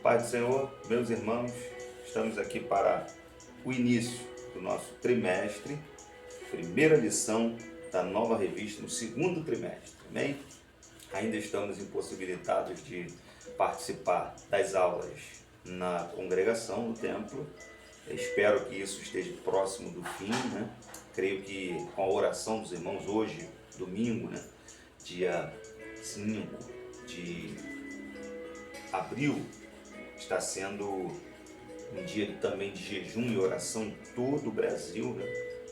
Pai do Senhor, meus irmãos, estamos aqui para o início do nosso trimestre, primeira lição da nova revista no segundo trimestre, amém? Ainda estamos impossibilitados de participar das aulas na congregação, no templo. Espero que isso esteja próximo do fim, né? Creio que com a oração dos irmãos hoje, domingo, né? Dia 5 de abril, está sendo um dia também de jejum e oração em todo o Brasil, né?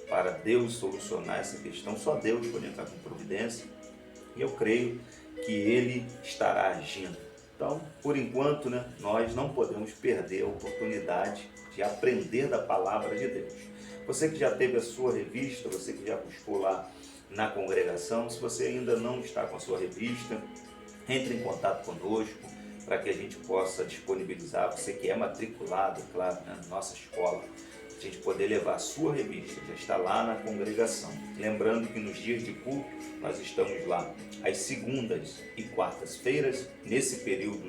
Para Deus solucionar essa questão. Só Deus pode entrar com providência e eu creio que Ele estará agindo. Então, por enquanto, né, nós não podemos perder a oportunidade de aprender da palavra de Deus. Você que já teve a sua revista, você que já buscou lá na congregação, se você ainda não está com a sua revista, entre em contato conosco para que a gente possa disponibilizar, você que é matriculado, claro, né, na nossa escola, a gente poder levar a sua revista, já está lá na congregação. Lembrando que nos dias de culto, nós estamos lá às segundas e quartas-feiras, nesse período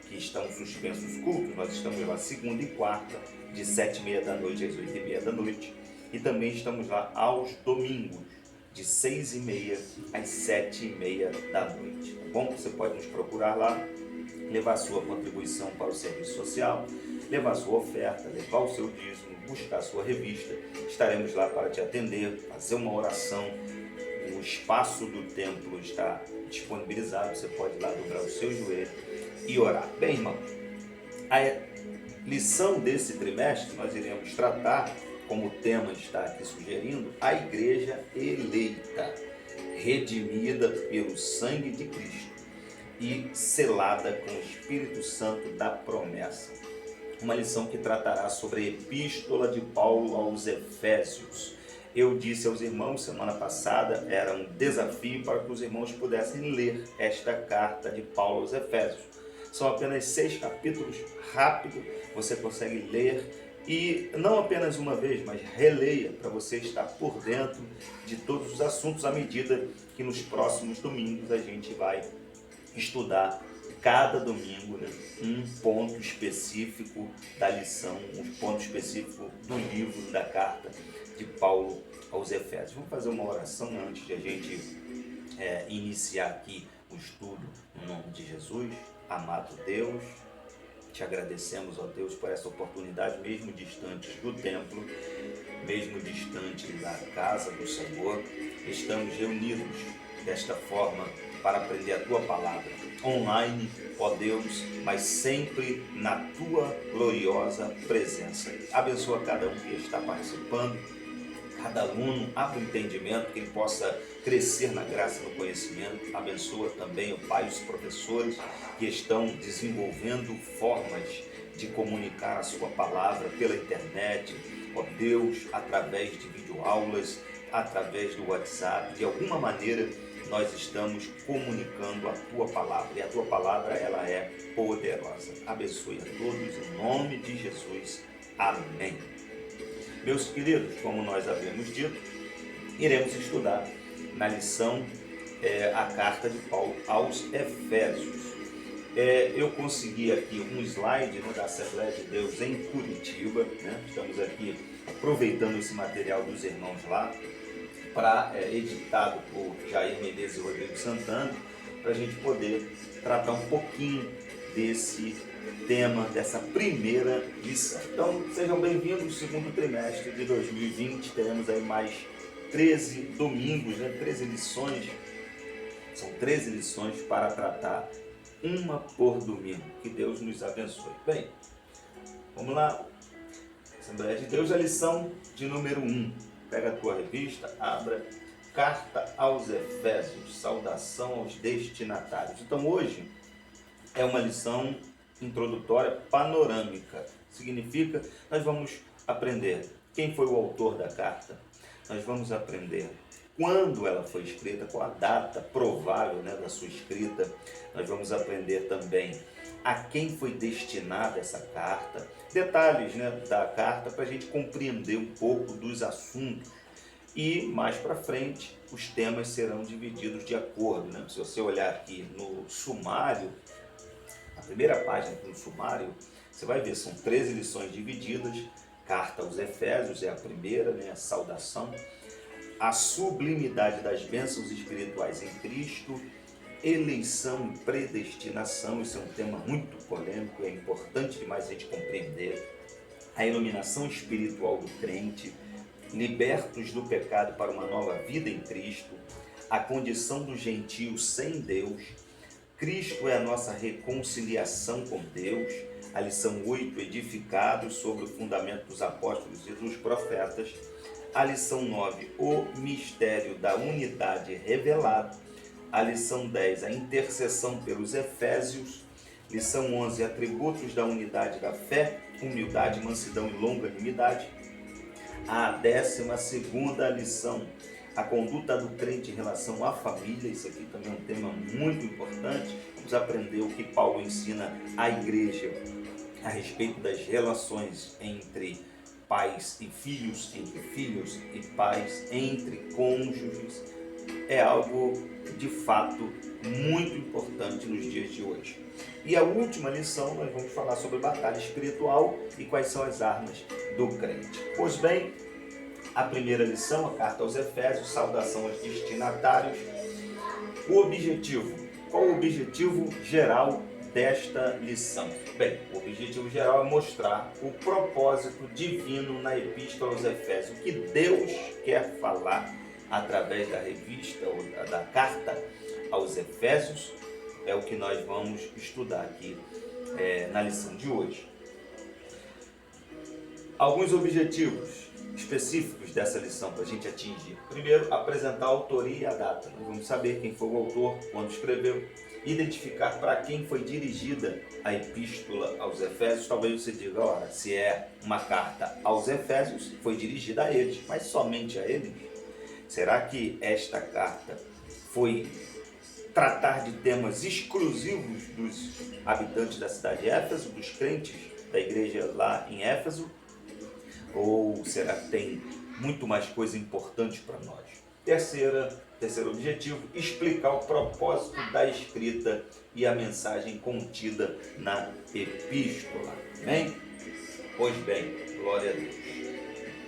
que estão suspensos os cultos, nós estamos lá segunda e quarta, de 7h30 da noite às 8h30 da noite, e também estamos lá aos domingos, de 6h30 às 7h30 da noite, tá bom? Você pode nos procurar lá, levar a sua contribuição para o serviço social, levar a sua oferta, levar o seu dízimo, buscar a sua revista. Estaremos lá para te atender, fazer uma oração. O espaço do templo está disponibilizado, você pode ir lá dobrar o seu joelho e orar. Bem, irmãos, a lição desse trimestre nós iremos tratar, como o tema está aqui sugerindo, a igreja eleita, redimida pelo sangue de Cristo e selada com o Espírito Santo da promessa. Uma lição que tratará sobre a epístola de Paulo aos Efésios. Eu disse aos irmãos semana passada, era um desafio para que os irmãos pudessem ler esta carta de Paulo aos Efésios. São apenas 6 capítulos, rápido, você consegue ler e não apenas uma vez, mas releia para você estar por dentro de todos os assuntos à medida que nos próximos domingos a gente vai estudar cada domingo, né, um ponto específico da lição, um ponto específico do livro, da carta de Paulo aos Efésios. Vamos fazer uma oração antes de a gente iniciar aqui o estudo no nome de Jesus. Amado Deus, te agradecemos, ó Deus, por essa oportunidade, mesmo distante do templo, mesmo distante da casa do Senhor, estamos reunidos desta forma para aprender a Tua Palavra, online, ó Deus, mas sempre na Tua gloriosa presença. Abençoa cada um que está participando, cada aluno, abre o entendimento, que ele possa crescer na graça e no conhecimento. Abençoa também, ó Pai, os professores que estão desenvolvendo formas de comunicar a Sua Palavra pela internet, ó Deus, através de videoaulas, através do WhatsApp, de alguma maneira nós estamos comunicando a Tua Palavra, e a Tua Palavra, ela é poderosa. Abençoe a todos, em nome de Jesus. Amém. Meus queridos, como nós havíamos dito, iremos estudar na lição a carta de Paulo aos Efésios. Eu consegui aqui um slide, né, da Assembleia de Deus em Curitiba, né? Estamos aqui aproveitando esse material dos irmãos lá, editado por Jair Menezes e Rodrigo Santana, para a gente poder tratar um pouquinho desse tema, dessa primeira lição. Então, sejam bem-vindos ao segundo trimestre de 2020, teremos aí mais 13 domingos, né? 13 lições, são 13 lições para tratar, uma por domingo. Que Deus nos abençoe. Bem, vamos lá. Assembleia de Deus, a lição de número 1. Pega a tua revista, abra, carta aos Efésios, saudação aos destinatários. Então hoje é uma lição introdutória panorâmica. Significa, nós vamos aprender quem foi o autor da carta, nós vamos aprender quando ela foi escrita, qual a data provável, né, da sua escrita. Nós vamos aprender também a quem foi destinada essa carta, detalhes, né, da carta para a gente compreender um pouco dos assuntos. E mais para frente os temas serão divididos de acordo, né? Se você olhar aqui no sumário, a primeira página aqui no sumário, você vai ver, são 13 lições divididas. Carta aos Efésios é a primeira, né, a saudação. A sublimidade das bênçãos espirituais em Cristo, eleição e predestinação, isso é um tema muito polêmico, é importante demais a gente compreender. A iluminação espiritual do crente, libertos do pecado para uma nova vida em Cristo, a condição do gentio sem Deus, Cristo é a nossa reconciliação com Deus, a lição 8, edificados sobre o fundamento dos apóstolos e dos profetas, a lição 9, o mistério da unidade revelado, a lição 10, a intercessão pelos Efésios, lição 11, atributos da unidade da fé, humildade, mansidão e longanimidade, a 12ª lição, a conduta do crente em relação à família. Isso aqui também é um tema muito importante. Vamos aprender o que Paulo ensina à igreja a respeito das relações entre pais e filhos, entre filhos e pais, entre cônjuges. É algo de fato muito importante nos dias de hoje. E a última lição, nós vamos falar sobre batalha espiritual e quais são as armas do crente. Pois bem, a primeira lição, a carta aos Efésios, saudação aos destinatários. O objetivo, qual o objetivo geral desta lição? Bem, o objetivo geral é mostrar o propósito divino na epístola aos Efésios, o que Deus quer falar através da revista ou da carta aos Efésios, é o que nós vamos estudar aqui na lição de hoje. Alguns objetivos específicos dessa lição para a gente atingir. Primeiro, apresentar a autoria e a data. Nós vamos saber quem foi o autor, quando escreveu, identificar para quem foi dirigida a epístola aos Efésios. Talvez você diga, ora, se é uma carta aos Efésios, foi dirigida a eles, mas somente a eles? Será que esta carta foi tratar de temas exclusivos dos habitantes da cidade de Éfeso, dos crentes da igreja lá em Éfeso? Ou será que tem muito mais coisa importante para nós? Terceiro objetivo, explicar o propósito da escrita e a mensagem contida na epístola. Amém? Pois bem, glória a Deus.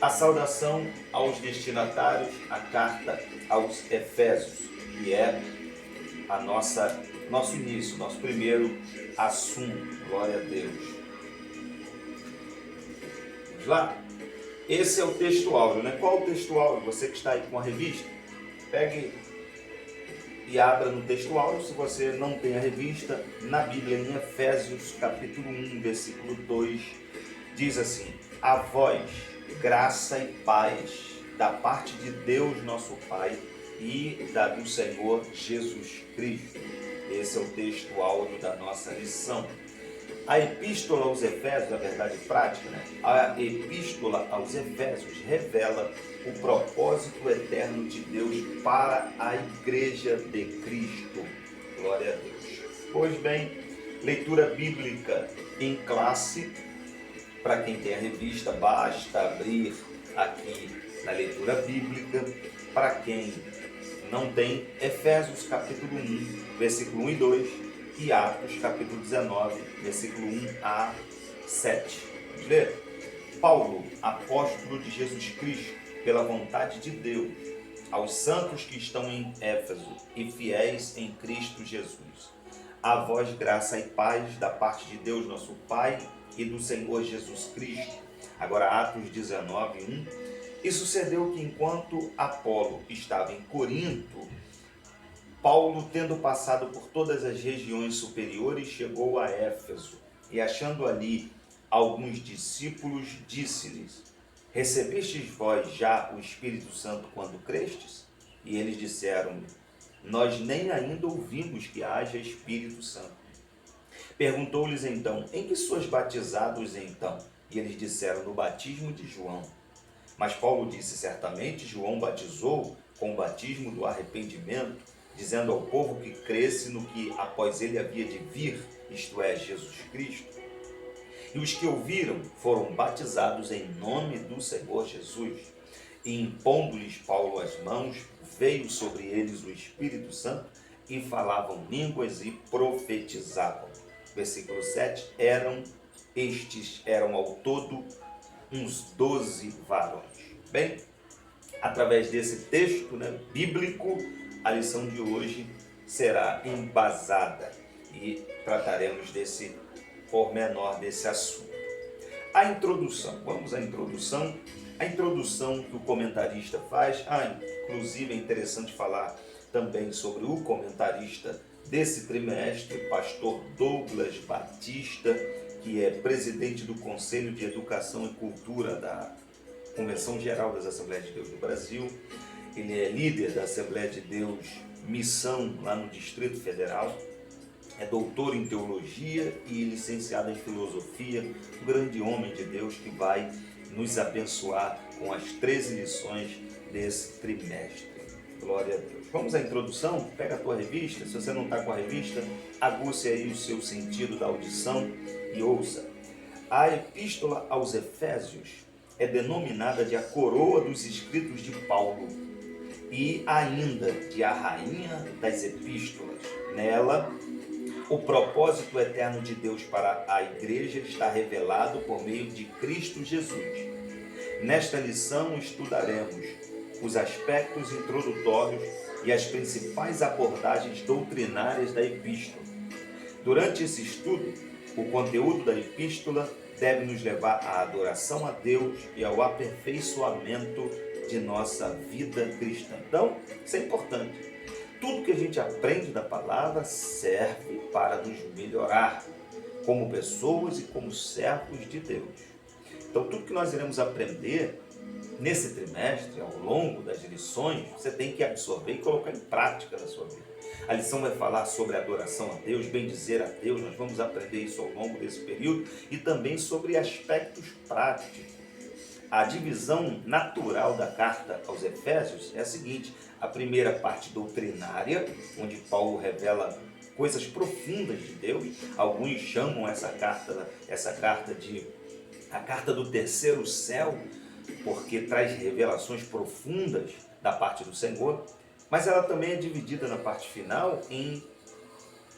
A saudação aos destinatários, a carta aos Efésios, que é a nosso início, nosso primeiro assunto. Glória a Deus. Vamos lá? Esse é o texto áureo, né? Qual o texto áureo? Você que está aí com a revista, pegue e abra no texto áureo. Se você não tem a revista, na Bíblia, em Efésios, capítulo 1, versículo 2, diz assim: a vós, graça e paz da parte de Deus nosso Pai e do Senhor Jesus Cristo. Esse é o texto áureo da nossa lição. A epístola aos Efésios, a verdade prática, né? A epístola aos Efésios revela o propósito eterno de Deus para a igreja de Cristo. Glória a Deus. Pois bem, leitura bíblica em classe. Para quem tem a revista, basta abrir aqui na leitura bíblica. Para quem não tem, Efésios capítulo 1, versículo 1 e 2. E Atos, capítulo 19, versículo 1 a 7. Vamos ler? Paulo, apóstolo de Jesus Cristo, pela vontade de Deus, aos santos que estão em Éfeso e fiéis em Cristo Jesus. A vós graça e paz da parte de Deus, nosso Pai, e do Senhor Jesus Cristo. Agora, Atos 19, 1. E sucedeu que, enquanto Apolo estava em Corinto, Paulo, tendo passado por todas as regiões superiores, chegou a Éfeso e, achando ali alguns discípulos, disse-lhes: recebestes vós já o Espírito Santo quando crestes? E eles disseram-lhe: nós nem ainda ouvimos que haja Espírito Santo. Perguntou-lhes então: em que sois batizados então? E eles disseram: no batismo de João. Mas Paulo disse: certamente João batizou com o batismo do arrependimento, dizendo ao povo que cresce no que após ele havia de vir, isto é, Jesus Cristo. E os que ouviram foram batizados em nome do Senhor Jesus. E impondo-lhes Paulo as mãos, veio sobre eles o Espírito Santo, e falavam línguas e profetizavam. versículo 7, eram ao todo uns 12 varões. Bem, através desse texto, bíblico, a lição de hoje será embasada e trataremos desse pormenor desse assunto. A introdução, vamos à introdução. A introdução que o comentarista faz, inclusive é interessante falar também sobre o comentarista desse trimestre, pastor Douglas Batista, que é presidente do Conselho de Educação e Cultura da Convenção Geral das Assembleias de Deus do Brasil. Ele é líder da Assembleia de Deus Missão, lá no Distrito Federal. É doutor em teologia e licenciado em filosofia, um grande homem de Deus que vai nos abençoar com as 13 lições desse trimestre. Glória a Deus. Vamos à introdução? Pega a tua revista, se você não está com a revista, aguce aí o seu sentido da audição e ouça. A Epístola aos Efésios é denominada de a coroa dos escritos de Paulo e ainda de a rainha das epístolas. Nela, o propósito eterno de Deus para a igreja está revelado por meio de Cristo Jesus. Nesta lição estudaremos os aspectos introdutórios e as principais abordagens doutrinárias da epístola. Durante esse estudo, o conteúdo da epístola deve nos levar à adoração a Deus e ao aperfeiçoamento de nossa vida cristã. Então, isso é importante. Tudo que a gente aprende da palavra serve para nos melhorar como pessoas e como servos de Deus. Então, tudo que nós iremos aprender nesse trimestre, ao longo das lições, você tem que absorver e colocar em prática na sua vida. A lição vai falar sobre adoração a Deus, bendizer a Deus, nós vamos aprender isso ao longo desse período, e também sobre aspectos práticos. A divisão natural da carta aos Efésios é a seguinte: a primeira parte doutrinária, onde Paulo revela coisas profundas de Deus. Alguns chamam essa carta de a carta do terceiro céu, porque traz revelações profundas da parte do Senhor, mas ela também é dividida na parte final em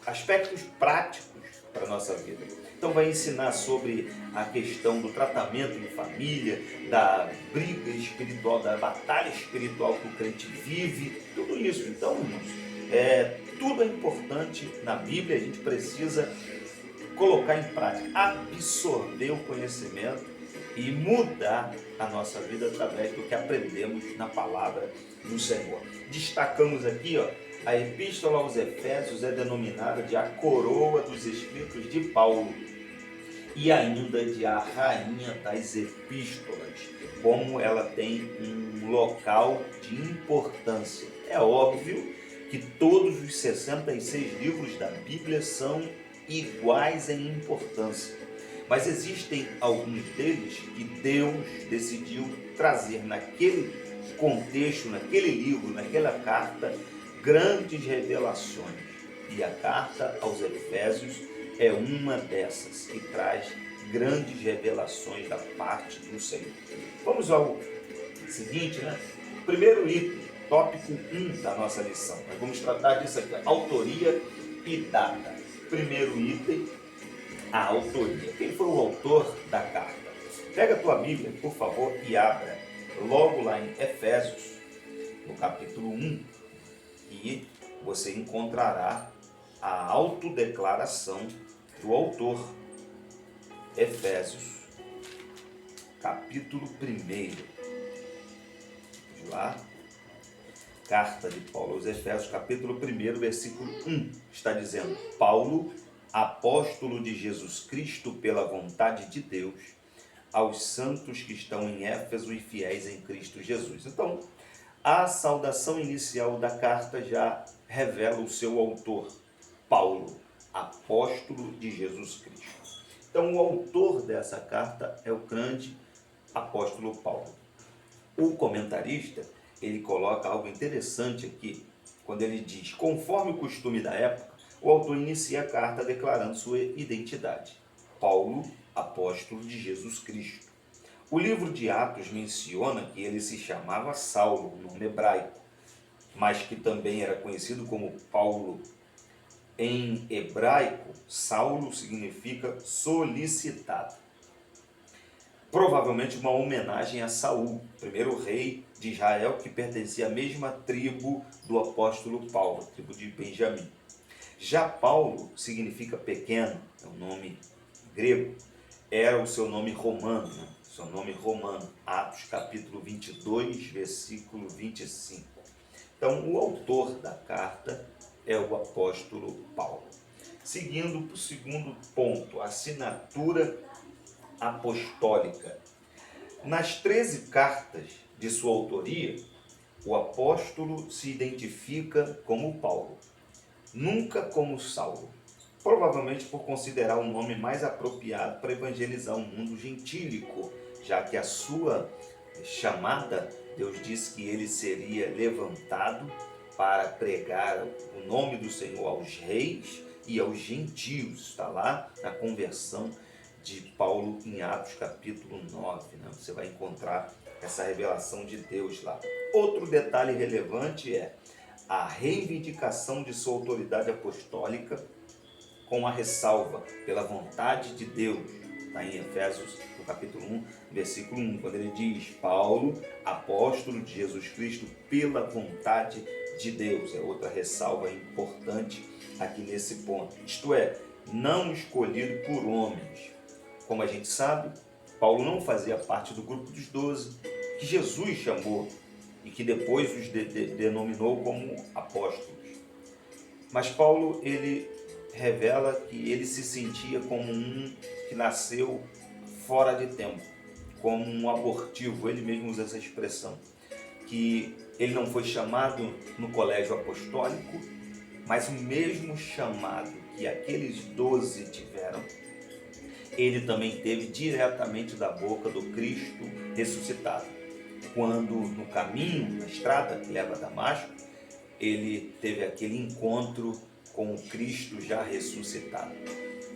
aspectos práticos para a nossa vida. Então vai ensinar sobre a questão do tratamento em família, da briga espiritual, da batalha espiritual que o crente vive, tudo isso. Então, irmãos, tudo é importante na Bíblia, a gente precisa colocar em prática, absorver o conhecimento e mudar a nossa vida através do que aprendemos na palavra do Senhor. Destacamos aqui, a Epístola aos Efésios é denominada de a coroa dos escritos de Paulo e ainda de a rainha das epístolas, como ela tem um local de importância. É óbvio que todos os 66 livros da Bíblia são iguais em importância, mas existem alguns deles que Deus decidiu trazer naquele contexto, naquele livro, naquela carta, grandes revelações. E a carta aos Efésios é uma dessas que traz grandes revelações da parte do Senhor. Vamos ao seguinte, Primeiro item, tópico 1 da nossa lição. Nós vamos tratar disso aqui, autoria e data. Primeiro item, a autoria. Quem foi o autor da carta? Pega a tua Bíblia, por favor, e abra logo lá em Efésios, no capítulo 1, e você encontrará a autodeclaração do autor. Efésios, capítulo 1. Vamos lá. Carta de Paulo aos Efésios, capítulo 1, versículo 1. Está dizendo: Paulo, apóstolo de Jesus Cristo pela vontade de Deus, aos santos que estão em Éfeso e fiéis em Cristo Jesus. Então, a saudação inicial da carta já revela o seu autor, Paulo, apóstolo de Jesus Cristo. Então, o autor dessa carta é o grande apóstolo Paulo. O comentarista, ele coloca algo interessante aqui, quando ele diz: conforme o costume da época, o autor inicia a carta declarando sua identidade. Paulo, apóstolo de Jesus Cristo. O livro de Atos menciona que ele se chamava Saulo, nome hebraico, mas que também era conhecido como Paulo. Em hebraico, Saulo significa solicitado. Provavelmente uma homenagem a Saul, primeiro rei de Israel que pertencia à mesma tribo do apóstolo Paulo, a tribo de Benjamim. Já Paulo significa pequeno, é um nome grego, era o seu nome romano, né? Seu nome romano, Atos capítulo 22, versículo 25. Então, o autor da carta é o apóstolo Paulo. Seguindo para o segundo ponto, a assinatura apostólica. Nas 13 cartas de sua autoria, o apóstolo se identifica como Paulo, nunca como Saulo, provavelmente por considerar o nome mais apropriado para evangelizar o mundo gentílico, já que a sua chamada, Deus disse que ele seria levantado para pregar o nome do Senhor aos reis e aos gentios. Está lá na conversão de Paulo em Atos capítulo 9, né? Você vai encontrar essa revelação de Deus lá. Outro detalhe relevante é a reivindicação de sua autoridade apostólica com a ressalva pela vontade de Deus. Está em Efésios, no capítulo 1, versículo 1, quando ele diz: Paulo, apóstolo de Jesus Cristo, pela vontade de Deus. É outra ressalva importante aqui nesse ponto. Isto é, não escolhido por homens. Como a gente sabe, Paulo não fazia parte do grupo dos 12, que Jesus chamou e que depois os denominou como apóstolos. Mas Paulo, ele revela que ele se sentia como um que nasceu fora de tempo, como um abortivo. Ele mesmo usa essa expressão, que ele não foi chamado no colégio apostólico, mas o mesmo chamado que aqueles 12 tiveram, ele também teve diretamente da boca do Cristo ressuscitado. Quando no caminho, na estrada que leva a Damasco, ele teve aquele encontro com o Cristo já ressuscitado.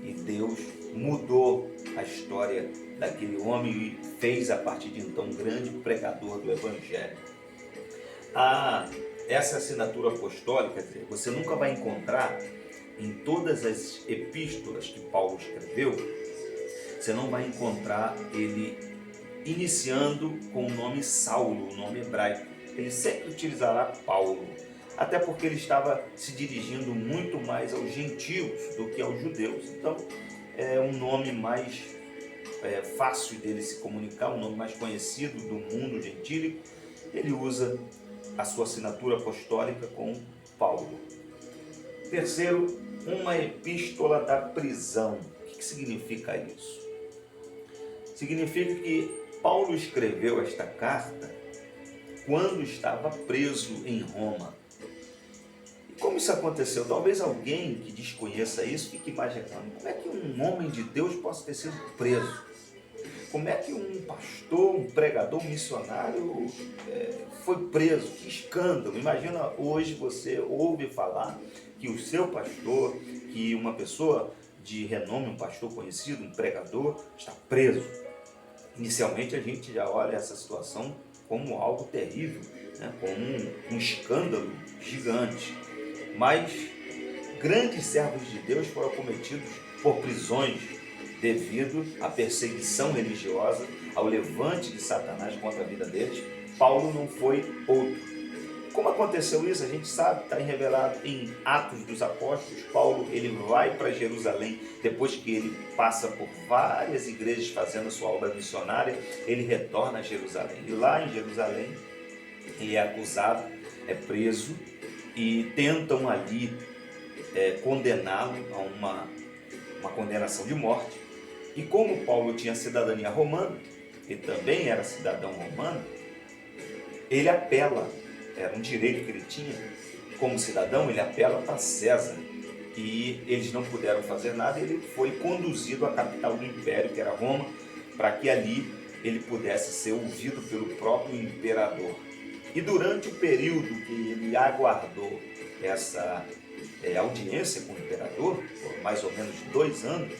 E Deus mudou a história daquele homem e fez a partir de então um grande pregador do Evangelho. Essa assinatura apostólica, quer dizer, você nunca vai encontrar em todas as epístolas que Paulo escreveu, você não vai encontrar ele iniciando com o nome Saulo, o nome hebraico. Ele sempre utilizará Paulo, até porque ele estava se dirigindo muito mais aos gentios do que aos judeus. Então, é um nome mais fácil dele se comunicar, um nome mais conhecido do mundo gentílico. Ele usa a sua assinatura apostólica com Paulo. Terceiro, uma epístola da prisão. O que significa isso? Significa que Paulo escreveu esta carta quando estava preso em Roma. E como isso aconteceu? Talvez alguém que desconheça isso fique imaginando: como é que um homem de Deus possa ter sido preso? Como é que um pastor, um pregador, um missionário foi preso? Que escândalo! Imagina, hoje você ouve falar que o seu pastor, que uma pessoa de renome, um pastor conhecido, um pregador, está preso. Inicialmente a gente já olha essa situação como algo terrível, né? Como um escândalo gigante. Mas grandes servos de Deus foram acometidos por prisões devido à perseguição religiosa, ao levante de Satanás contra a vida deles. Paulo não foi outro. Como aconteceu isso? A gente sabe, está revelado em Atos dos Apóstolos. Paulo, ele vai para Jerusalém, depois que ele passa por várias igrejas fazendo a sua obra missionária, ele retorna a Jerusalém. E lá em Jerusalém, ele é acusado, é preso, e tentam ali condená-lo a uma condenação de morte. E como Paulo tinha cidadania romana, ele também era cidadão romano, ele apela. Era um direito que ele tinha como cidadão, ele apela para César. E eles não puderam fazer nada, ele foi conduzido à capital do império, que era Roma, para que ali ele pudesse ser ouvido pelo próprio imperador. E durante o período que ele aguardou essa audiência com o imperador, por mais ou menos 2 anos,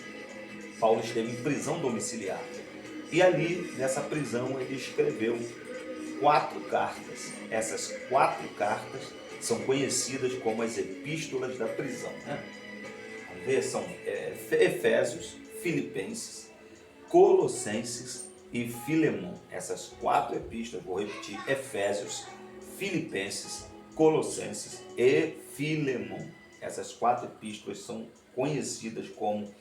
Paulo esteve em prisão domiciliar. E ali, nessa prisão, ele escreveu 4 cartas. Essas 4 cartas são conhecidas como as epístolas da prisão, né? ver são Efésios, Filipenses, Colossenses e Filemon. Essas 4 epístolas, vou repetir: Efésios, Filipenses, Colossenses e Filemon. Essas 4 epístolas são conhecidas como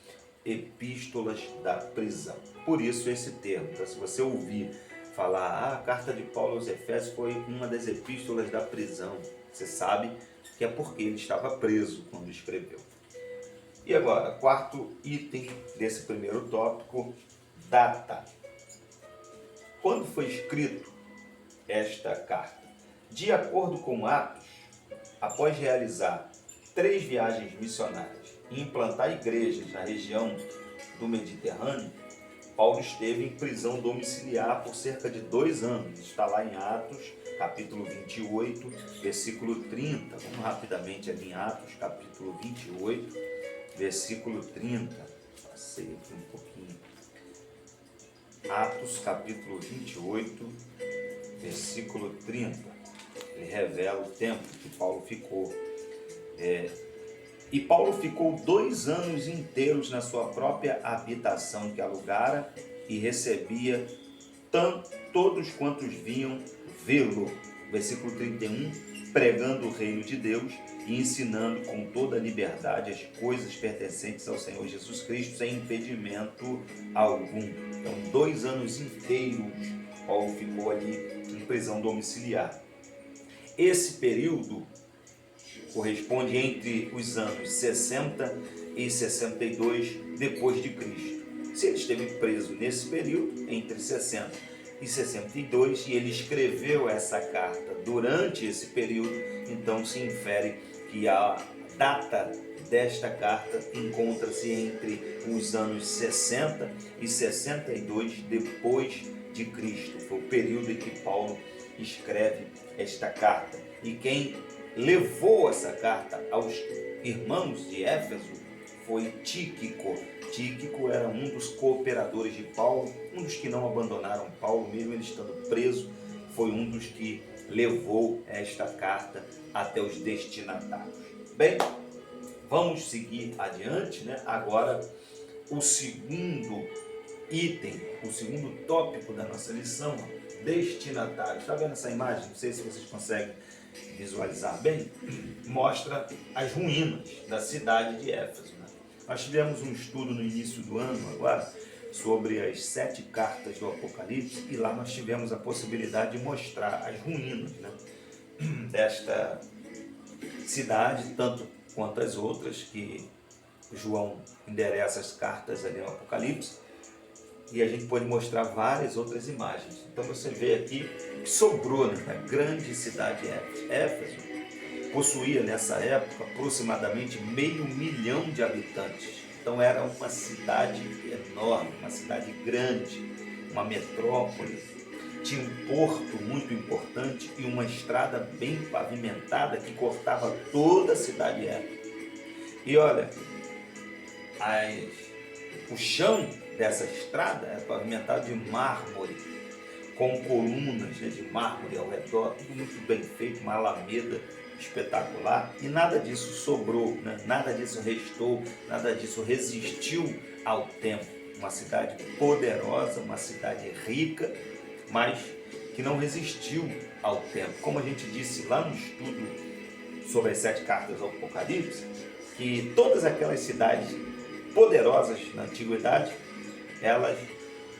epístolas da prisão. Por isso esse termo. Então, se você ouvir falar, a carta de Paulo aos Efésios foi uma das epístolas da prisão, você sabe que é porque ele estava preso quando escreveu. E agora, 4º item desse primeiro tópico: data. Quando foi escrito esta carta? De acordo com Atos, após realizar 3 viagens missionárias e implantar igrejas na região do Mediterrâneo, Paulo esteve em prisão domiciliar por cerca de 2 anos. Está lá em Atos, capítulo 28, versículo 30. Vamos rapidamente ali em Atos, capítulo 28, versículo 30. Passei aqui um pouquinho. Atos, capítulo 28, versículo 30. Ele revela o tempo que Paulo ficou. E Paulo ficou 2 anos inteiros na sua própria habitação que alugara e recebia todos quantos vinham vê-lo. Versículo 31, pregando o reino de Deus e ensinando com toda liberdade as coisas pertencentes ao Senhor Jesus Cristo, sem impedimento algum. Então, 2 anos inteiros Paulo ficou ali em prisão domiciliar. Esse período corresponde entre os anos 60 e 62 depois de Cristo. Se ele esteve preso nesse período, entre 60 e 62, e ele escreveu essa carta durante esse período, então se infere que a data desta carta encontra-se entre os anos 60 e 62 depois de Cristo. Foi o período em que Paulo escreve esta carta. E quem levou essa carta aos irmãos de Éfeso foi Tíquico. Tíquico era um dos cooperadores de Paulo, um dos que não abandonaram Paulo, mesmo ele estando preso, foi um dos que levou esta carta até os destinatários. Bem, vamos seguir adiante, né? Agora, o segundo item, o segundo tópico da nossa lição: destinatários. Está vendo essa imagem? Não sei se vocês conseguem visualizar bem. Mostra as ruínas da cidade de Éfeso, né? Nós tivemos um estudo no início do ano agora sobre as 7 cartas do Apocalipse, e lá nós tivemos a possibilidade de mostrar as ruínas, né, desta cidade, tanto quanto as outras que João endereça as cartas ali no Apocalipse. E a gente pode mostrar várias outras imagens. Então você vê aqui que sobrou, né, da grande cidade de Éfeso. Éfeso possuía nessa época aproximadamente 500 mil de habitantes. Então era uma cidade enorme, uma cidade grande, uma metrópole. Tinha um porto muito importante e uma estrada bem pavimentada que cortava toda a cidade de Éfeso. E olha, o chão dessa estrada era pavimentado de mármore, com colunas, né, de mármore ao redor, tudo muito bem feito, uma alameda espetacular, e nada disso sobrou, né? Nada disso restou, nada disso resistiu ao tempo. Uma cidade poderosa, uma cidade rica, mas que não resistiu ao tempo. Como a gente disse lá no estudo sobre as 7 cartas do Apocalipse, que todas aquelas cidades poderosas na antiguidade, elas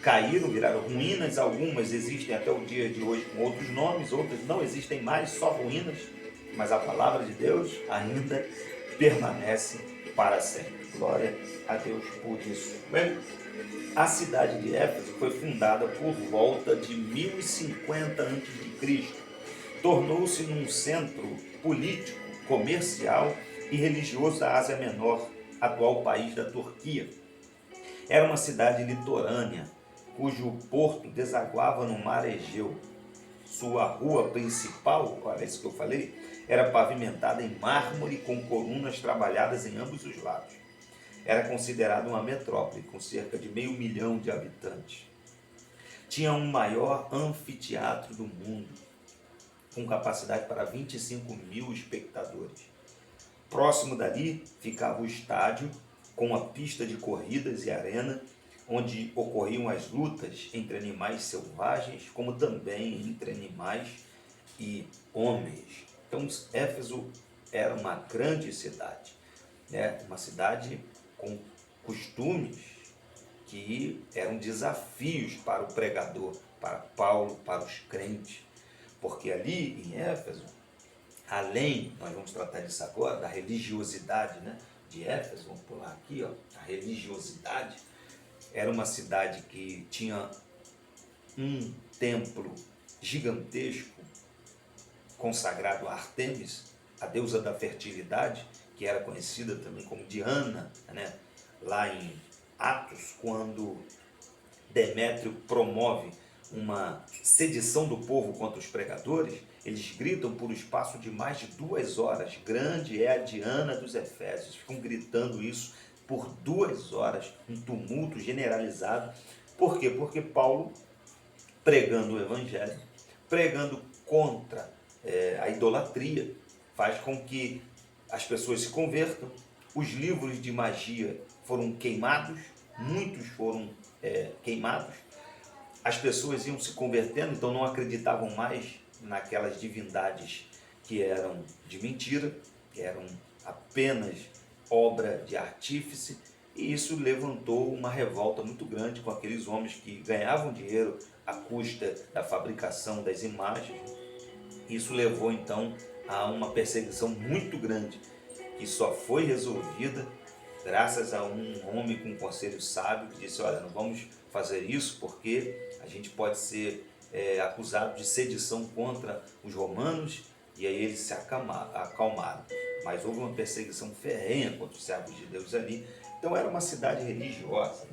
caíram, viraram ruínas. Algumas existem até o dia de hoje com outros nomes, outras não existem mais, só ruínas, mas a palavra de Deus ainda permanece para sempre. Glória a Deus por isso. Bem, a cidade de Éfeso foi fundada por volta de 1050 a.C. Tornou-se num centro político, comercial e religioso da Ásia Menor, atual país da Turquia. Era uma cidade litorânea, cujo porto desaguava no mar Egeu. Sua rua principal, olha isso que eu falei, era pavimentada em mármore com colunas trabalhadas em ambos os lados. Era considerada uma metrópole com cerca de 500 mil de habitantes. Tinha um maior anfiteatro do mundo, com capacidade para 25 mil espectadores. Próximo dali ficava o estádio com uma pista de corridas e arena, onde ocorriam as lutas entre animais selvagens, como também entre animais e homens. Então, Éfeso era uma grande cidade, né? Uma cidade com costumes que eram desafios para o pregador, para Paulo, para os crentes, porque ali em Éfeso, além, nós vamos tratar disso agora, da religiosidade, né, de Éfeso, vamos pular aqui, ó, a religiosidade, era uma cidade que tinha um templo gigantesco consagrado a Ártemis, a deusa da fertilidade, que era conhecida também como Diana, né, lá em Atos, quando Demétrio promove uma sedição do povo contra os pregadores, eles gritam por um espaço de mais de 2 horas, grande é a Diana dos Efésios, ficam gritando isso por 2 horas, um tumulto generalizado. Por quê? Porque Paulo, pregando o evangelho, pregando contra a idolatria, faz com que as pessoas se convertam. Os livros de magia foram queimados, muitos foram queimados. As pessoas iam se convertendo, então não acreditavam mais naquelas divindades que eram de mentira, que eram apenas obra de artífice, e isso levantou uma revolta muito grande com aqueles homens que ganhavam dinheiro à custa da fabricação das imagens. Isso levou então a uma perseguição muito grande, que só foi resolvida graças a um homem com um conselho sábio que disse: olha, não vamos fazer isso porque a gente pode ser acusado de sedição contra os romanos. E aí eles se acalmaram. Mas houve uma perseguição ferrenha contra os servos de Deus ali. Então era uma cidade religiosa.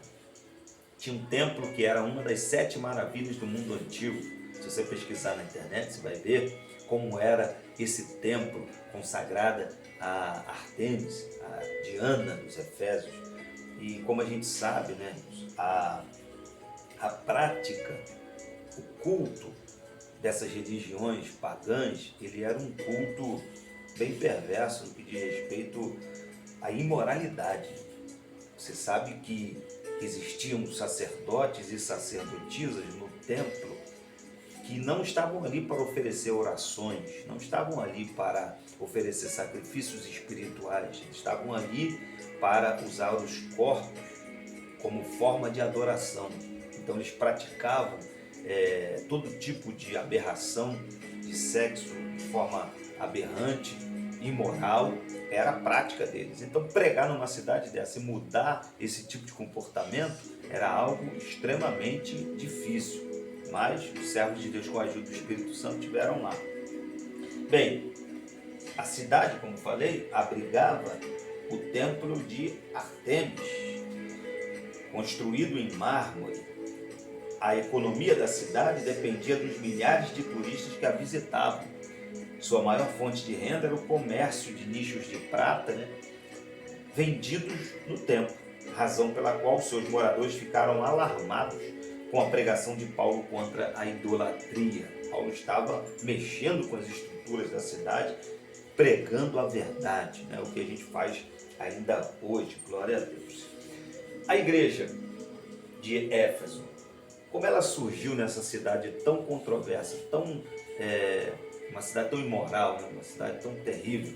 Tinha um templo que era uma das 7 maravilhas do mundo antigo. Se você pesquisar na internet, você vai ver como era esse templo consagrado a Ártemis, a Diana dos Efésios. E como a gente sabe, né, a prática, o culto dessas religiões pagãs, ele era um culto bem perverso no que diz respeito à imoralidade. Você sabe que existiam sacerdotes e sacerdotisas no templo que não estavam ali para oferecer orações, não estavam ali para oferecer sacrifícios espirituais, estavam ali para usar os corpos como forma de adoração. Então eles praticavam todo tipo de aberração, de sexo de forma aberrante, imoral, era a prática deles. Então pregar numa cidade dessa e mudar esse tipo de comportamento era algo extremamente difícil, mas os servos de Deus, com a ajuda do Espírito Santo, tiveram lá. Bem, a cidade, como falei, abrigava o templo de Ártemis, construído em mármore. A economia da cidade dependia dos milhares de turistas que a visitavam. Sua maior fonte de renda era o comércio de nichos de prata, né, vendidos no templo, razão pela qual seus moradores ficaram alarmados com a pregação de Paulo contra a idolatria. Paulo estava mexendo com as estruturas da cidade, pregando a verdade, né, o que a gente faz ainda hoje, glória a Deus. A igreja de Éfeso, como ela surgiu nessa cidade tão controversa, uma cidade tão imoral, né? Uma cidade tão terrível,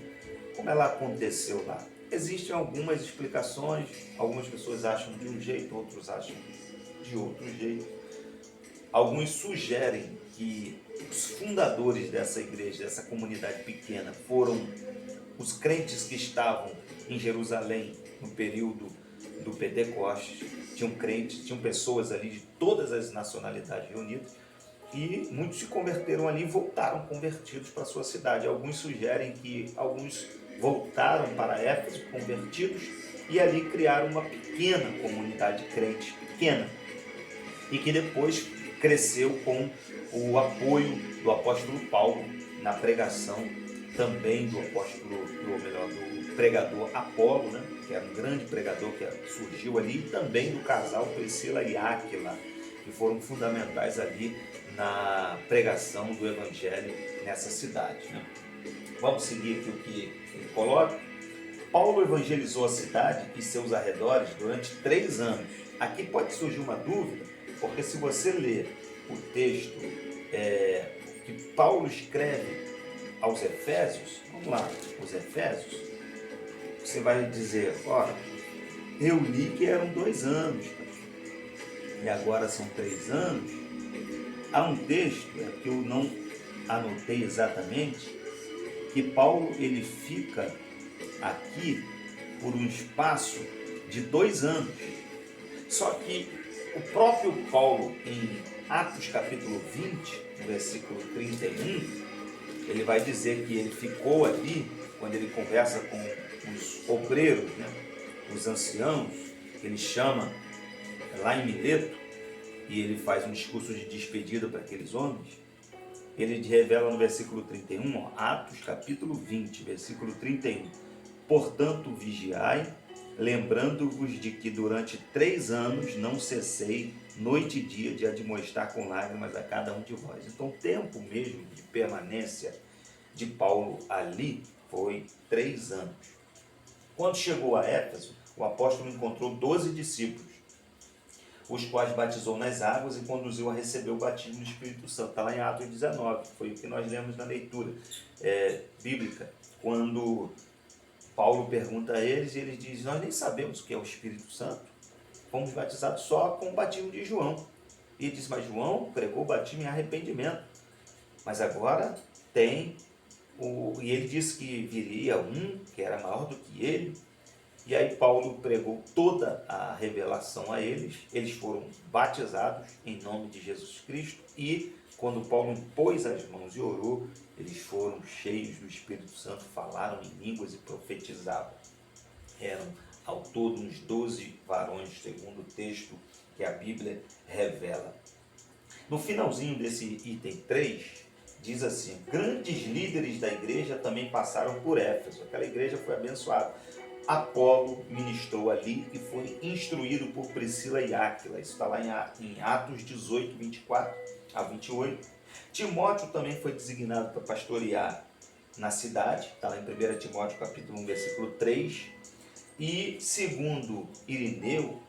como ela aconteceu lá? Existem algumas explicações, algumas pessoas acham de um jeito, outros acham de outro jeito. Alguns sugerem que os fundadores dessa igreja, dessa comunidade pequena, foram os crentes que estavam em Jerusalém no período do Pentecostes. Tinham crentes, tinham pessoas ali de todas as nacionalidades reunidas, e muitos se converteram ali e voltaram convertidos para a sua cidade. Alguns sugerem que alguns voltaram para Éfeso convertidos e ali criaram uma pequena comunidade de crentes, pequena, e que depois cresceu com o apoio do apóstolo Paulo na pregação, também do pregador Apolo, né, que era um grande pregador que surgiu ali, e também do casal Priscila e Áquila, que foram fundamentais ali na pregação do evangelho nessa cidade, né? Vamos seguir aqui o que ele coloca. Paulo evangelizou a cidade e seus arredores durante 3 anos. Aqui pode surgir uma dúvida, porque se você ler o texto que Paulo escreve aos Efésios, vamos lá, os Efésios, você vai dizer, olha, eu li que eram 2 anos, e agora são 3 anos. Há um texto que eu não anotei exatamente, que Paulo ele fica aqui por um espaço de 2 anos. Só que o próprio Paulo, em Atos capítulo 20, no versículo 31, ele vai dizer que ele ficou ali, quando ele conversa com os obreiros, né, os anciãos, que ele chama lá em Mileto, e ele faz um discurso de despedida para aqueles homens. Ele revela no versículo 31, Atos capítulo 20, versículo 31. Portanto, vigiai, lembrando-vos de que durante 3 anos não cessei, noite e dia, de admoestar com lágrimas a cada um de vós. Então, o tempo mesmo de permanência de Paulo ali foi 3 anos. Quando chegou a Éfeso, o apóstolo encontrou 12 discípulos, os quais batizou nas águas e conduziu a receber o batismo do Espírito Santo. Está lá em Atos 19, foi o que nós lemos na leitura bíblica, quando Paulo pergunta a eles, e eles dizem, nós nem sabemos o que é o Espírito Santo, fomos batizados só com o batismo de João. E ele diz, mas João pregou o batismo em arrependimento, mas agora tem e ele disse que viria um que era maior do que ele. E aí Paulo pregou toda a revelação a eles, eles foram batizados em nome de Jesus Cristo, e quando Paulo impôs as mãos e orou, eles foram cheios do Espírito Santo, falaram em línguas e profetizavam. Eram ao todo uns 12 varões, segundo o texto que a Bíblia revela. No finalzinho desse item 3, diz assim, grandes líderes da igreja também passaram por Éfeso, aquela igreja foi abençoada. Apolo ministrou ali e foi instruído por Priscila e Áquila. Isso está lá em Atos 18, 24 a 28. Timóteo também foi designado para pastorear na cidade. Está lá em 1 Timóteo capítulo 1, versículo 3. E segundo Irineu,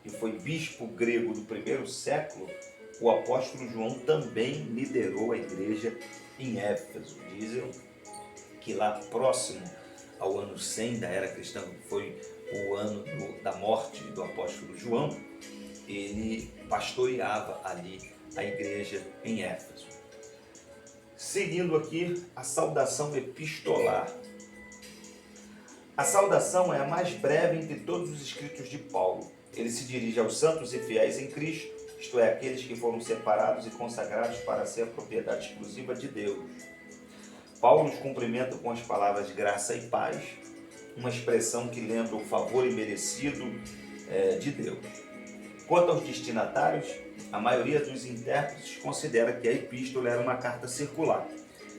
que foi bispo grego do 1º século, o apóstolo João também liderou a igreja em Éfeso. Dizem que lá próximo ao ano 100 da era cristã, que foi o ano da morte do apóstolo João, ele pastoreava ali a igreja em Éfeso. Seguindo aqui, a saudação epistolar. A saudação é a mais breve entre todos os escritos de Paulo. Ele se dirige aos santos e fiéis em Cristo, isto é, aqueles que foram separados e consagrados para ser a propriedade exclusiva de Deus. Paulo os cumprimenta com as palavras graça e paz, uma expressão que lembra o favor imerecido de Deus. Quanto aos destinatários, a maioria dos intérpretes considera que a epístola era uma carta circular,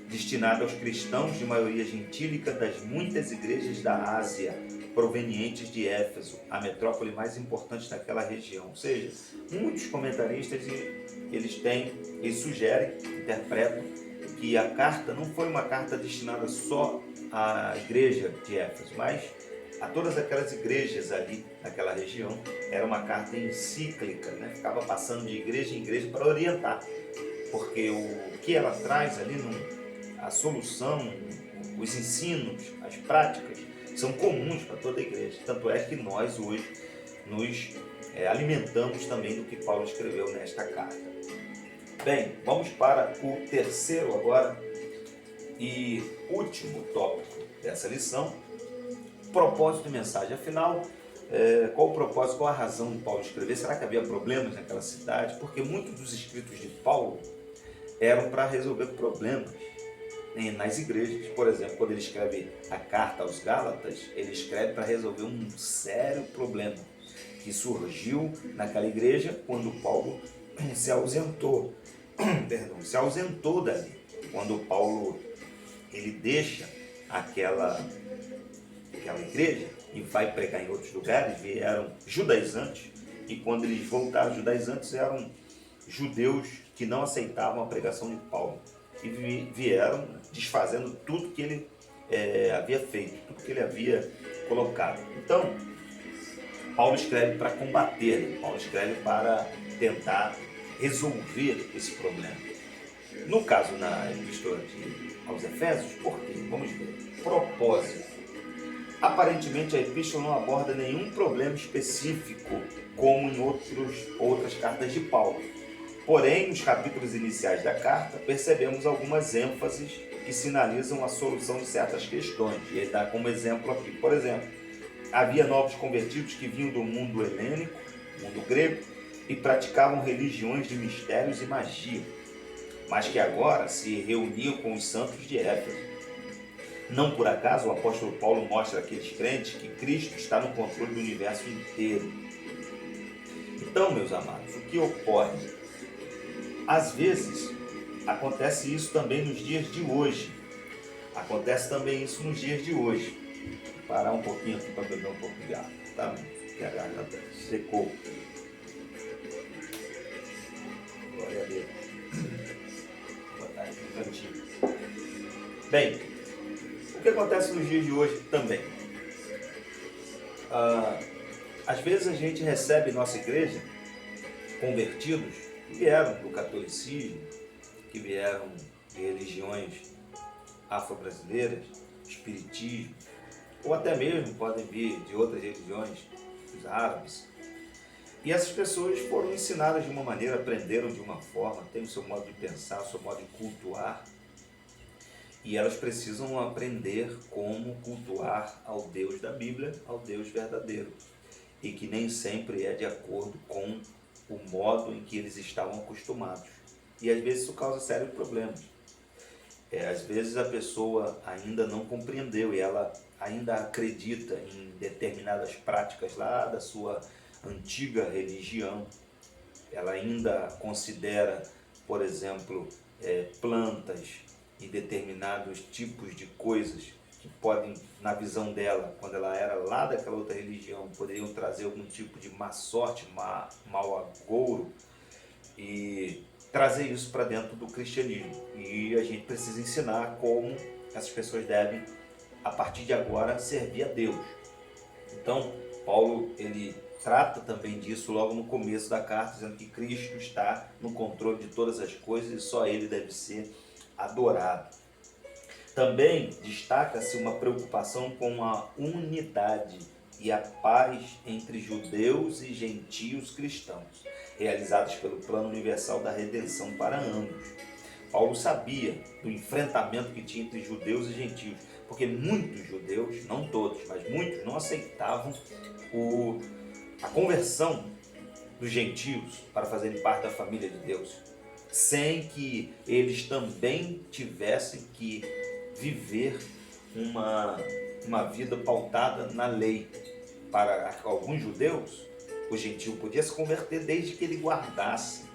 destinada aos cristãos de maioria gentílica das muitas igrejas da Ásia, provenientes de Éfeso, a metrópole mais importante daquela região. Ou seja, muitos comentaristas eles sugerem, interpretam, que a carta não foi uma carta destinada só à igreja de Éfeso, mas a todas aquelas igrejas ali naquela região. Era uma carta encíclica, né? Ficava passando de igreja em igreja para orientar, porque o que ela traz ali, a solução, os ensinos, as práticas, são comuns para toda a igreja. Tanto é que nós hoje nos alimentamos também do que Paulo escreveu nesta carta. Bem, vamos para o terceiro agora e último tópico dessa lição, propósito e mensagem. Afinal, qual o propósito, qual a razão de Paulo escrever? Será que havia problemas naquela cidade? Porque muitos dos escritos de Paulo eram para resolver problemas nas igrejas. Por exemplo, quando ele escreve a carta aos Gálatas, ele escreve para resolver um sério problema que surgiu naquela igreja quando Paulo se ausentou dali. Quando Paulo ele deixa aquela igreja e vai pregar em outros lugares, vieram judaizantes, e quando eles voltaram, judaizantes eram judeus que não aceitavam a pregação de Paulo, e vieram desfazendo tudo que ele havia feito, tudo que ele havia colocado. Então, Paulo escreve para combater, né? Paulo escreve para tentar resolver esse problema. No caso, na epístola aos Efésios, por quê? Vamos ver. Propósito. Aparentemente, a epístola não aborda nenhum problema específico, como em outras cartas de Paulo. Porém, nos capítulos iniciais da carta, percebemos algumas ênfases que sinalizam a solução de certas questões. E ele dá como exemplo aqui, por exemplo, havia novos convertidos que vinham do mundo helênico, mundo grego, e praticavam religiões de mistérios e magia, mas que agora se reuniam com os santos de Éfeso. Não por acaso o apóstolo Paulo mostra àqueles crentes que Cristo está no controle do universo inteiro. Então, meus amados, o que ocorre? Às vezes, acontece isso também nos dias de hoje. Acontece também isso nos dias de hoje. Vou parar um pouquinho aqui para beber um pouco de água, tá? Porque a garganta secou. Glória a Deus. Vou botar aqui no cantinho. Bem, o que acontece nos dias de hoje também? Às vezes a gente recebe em nossa igreja convertidos que vieram do catolicismo, que vieram de religiões afro-brasileiras, espiritismo, ou até mesmo podem vir de outras religiões, os árabes. E essas pessoas foram ensinadas de uma maneira, aprenderam de uma forma, têm o seu modo de pensar, o seu modo de cultuar, e elas precisam aprender como cultuar ao Deus da Bíblia, ao Deus verdadeiro, e que nem sempre é de acordo com o modo em que eles estavam acostumados. E às vezes isso causa sérios problemas. Às vezes a pessoa ainda não compreendeu e ela ainda acredita em determinadas práticas lá da sua antiga religião. Ela ainda considera, por exemplo, plantas e determinados tipos de coisas que podem, na visão dela, quando ela era lá daquela outra religião, poderiam trazer algum tipo de má sorte, mau agouro, e trazer isso para dentro do cristianismo. E a gente precisa ensinar como essas pessoas devem, a partir de agora, servir a Deus. Então, Paulo, ele trata também disso logo no começo da carta, dizendo que Cristo está no controle de todas as coisas e só Ele deve ser adorado. Também destaca-se uma preocupação com a unidade e a paz entre judeus e gentios cristãos, realizadas pelo plano universal da redenção para ambos. Paulo sabia do enfrentamento que tinha entre judeus e gentios, porque muitos judeus, não todos, mas muitos não aceitavam a conversão dos gentios para fazerem parte da família de Deus, sem que eles também tivessem que viver uma vida pautada na lei. Para alguns judeus, o gentio podia se converter desde que ele guardasse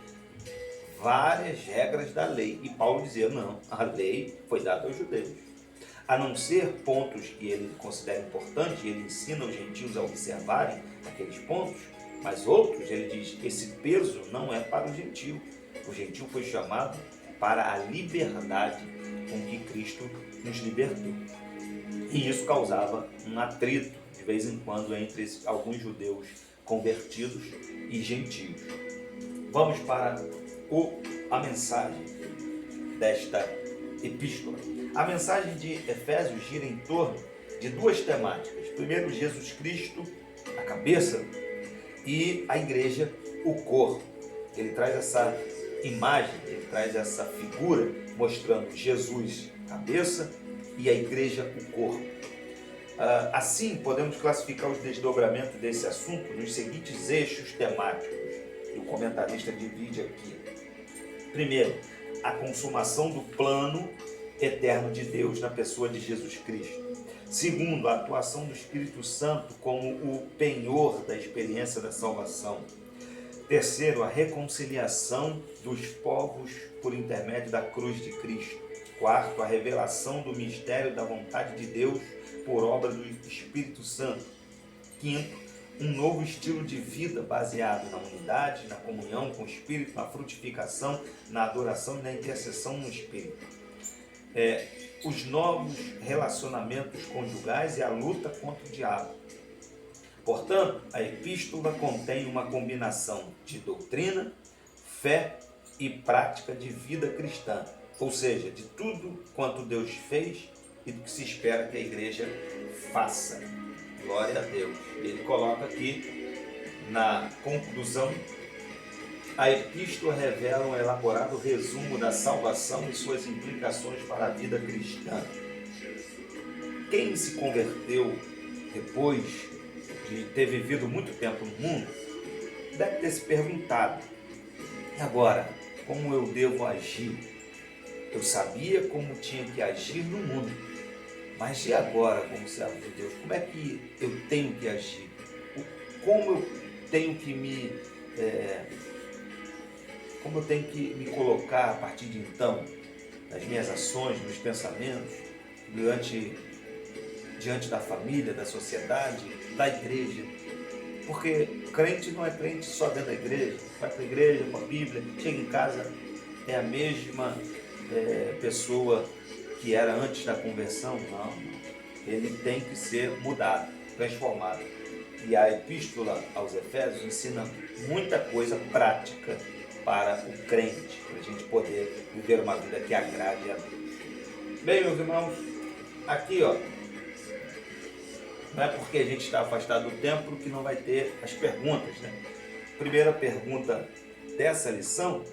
várias regras da lei. E Paulo dizia, não, a lei foi dada aos judeus. A não ser pontos que ele considera importantes, e ele ensina os gentios a observarem aqueles pontos, mas outros, ele diz, esse peso não é para o gentio. O gentio foi chamado para a liberdade com que Cristo nos libertou. E isso causava um atrito, de vez em quando, entre alguns judeus convertidos e gentios. Vamos para a mensagem desta epístola. A mensagem de Efésios gira em torno de duas temáticas. Primeiro, Jesus Cristo, a cabeça, e a igreja, o corpo. Ele traz essa imagem, ele traz essa figura mostrando Jesus, cabeça, e a igreja, o corpo. Assim, podemos classificar os desdobramentos desse assunto nos seguintes eixos temáticos, e o comentarista divide aqui. Primeiro, a consumação do plano eterno de Deus na pessoa de Jesus Cristo. Segundo, a atuação do Espírito Santo como o penhor da experiência da salvação. Terceiro, a reconciliação dos povos por intermédio da cruz de Cristo. Quarto, a revelação do mistério da vontade de Deus por obra do Espírito Santo. Quinto, um novo estilo de vida baseado na unidade, na comunhão com o Espírito, na frutificação, na adoração e na intercessão no Espírito. os novos relacionamentos conjugais e a luta contra o diabo. Portanto, a epístola contém uma combinação de doutrina, fé e prática de vida cristã, ou seja, de tudo quanto Deus fez e do que se espera que a igreja faça. Glória a Deus. Ele coloca aqui na conclusão: a epístola revela um elaborado resumo da salvação e suas implicações para a vida cristã. Quem se converteu depois de ter vivido muito tempo no mundo deve ter se perguntado: e agora, como eu devo agir? Eu sabia como tinha que agir no mundo, mas e agora, como servo de Deus, como é que eu tenho que agir? Como eu tenho que como eu tenho que me colocar a partir de então, nas minhas ações, nos pensamentos, diante da família, da sociedade, da igreja? Porque crente não é crente só dentro da igreja, vai para a igreja com a Bíblia, chega em casa, é a mesma pessoa que era antes da conversão. Não, ele tem que ser mudado, transformado. E a epístola aos Efésios ensina muita coisa prática para o crente, para a gente poder viver uma vida que agrade a Deus. Bem, meus irmãos, aqui não é porque a gente está afastado do templo que não vai ter as perguntas, né? Primeira pergunta dessa lição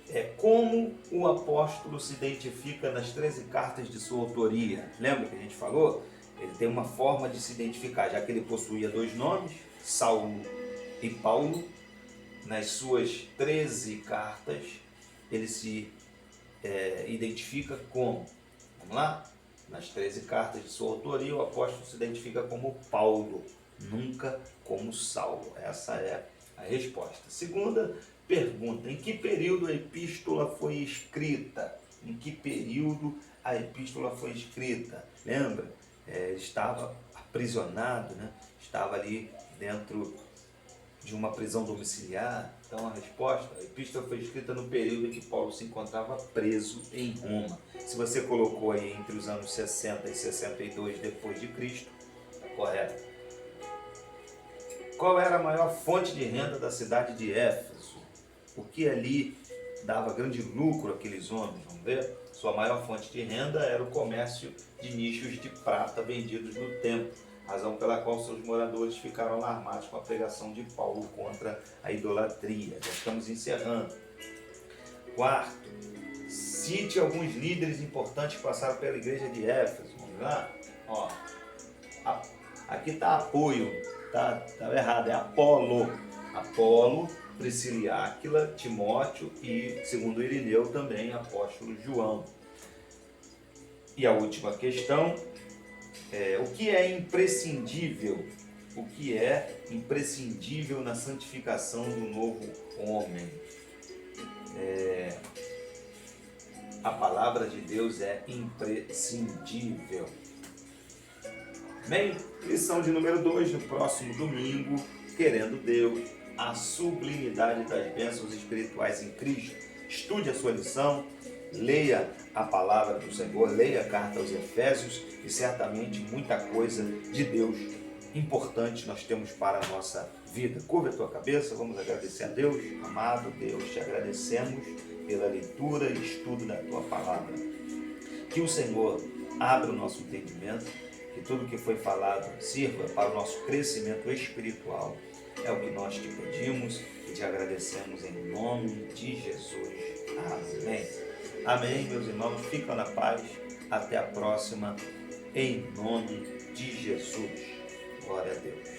é: como o apóstolo se identifica nas 13 cartas de sua autoria? Lembra que a gente falou? Ele tem uma forma de se identificar, já que ele possuía 2 nomes, Saulo e Paulo. Nas suas 13 cartas, ele se identifica como? Vamos lá? Nas 13 cartas de sua autoria, o apóstolo se identifica como Paulo, nunca como Saulo. Essa é a resposta. Segunda pergunta: em que período a epístola foi escrita? Em que período a epístola foi escrita? Lembra? Ele estava aprisionado, né? Estava ali dentro de uma prisão domiciliar. Então a resposta: a epístola foi escrita no período em que Paulo se encontrava preso em Roma. Se você colocou aí entre os anos 60 e 62 depois de Cristo, está correto. Qual era a maior fonte de renda da cidade de Éfeso? O que ali dava grande lucro àqueles homens? Vamos ver? Sua maior fonte de renda era o comércio de nichos de prata vendidos no templo, razão pela qual seus moradores ficaram alarmados com a pregação de Paulo contra a idolatria. Já estamos encerrando. Quarto, cite alguns líderes importantes que passaram pela igreja de Éfeso. Vamos lá? Aqui está apoio, tá errado, é Apolo. Apolo, Priscila e Áquila, Timóteo e, segundo Irineu, também apóstolo João. E a última questão: o que é imprescindível? O que é imprescindível na santificação do novo homem? A palavra de Deus é imprescindível. Bem, lição de número 2, no próximo domingo, querendo Deus, a sublimidade das bênçãos espirituais em Cristo. Estude a sua lição, leia a palavra do Senhor, leia a carta aos Efésios e certamente muita coisa de Deus importante nós temos para a nossa vida. Curva a tua cabeça, vamos agradecer a Deus. Amado Deus, te agradecemos pela leitura e estudo da tua palavra. Que o Senhor abra o nosso entendimento, que tudo que foi falado sirva para o nosso crescimento espiritual. É o que nós te pedimos e te agradecemos em nome de Jesus. Amém. Amém, meus irmãos. Fica na paz. Até a próxima. Em nome de Jesus. Glória a Deus.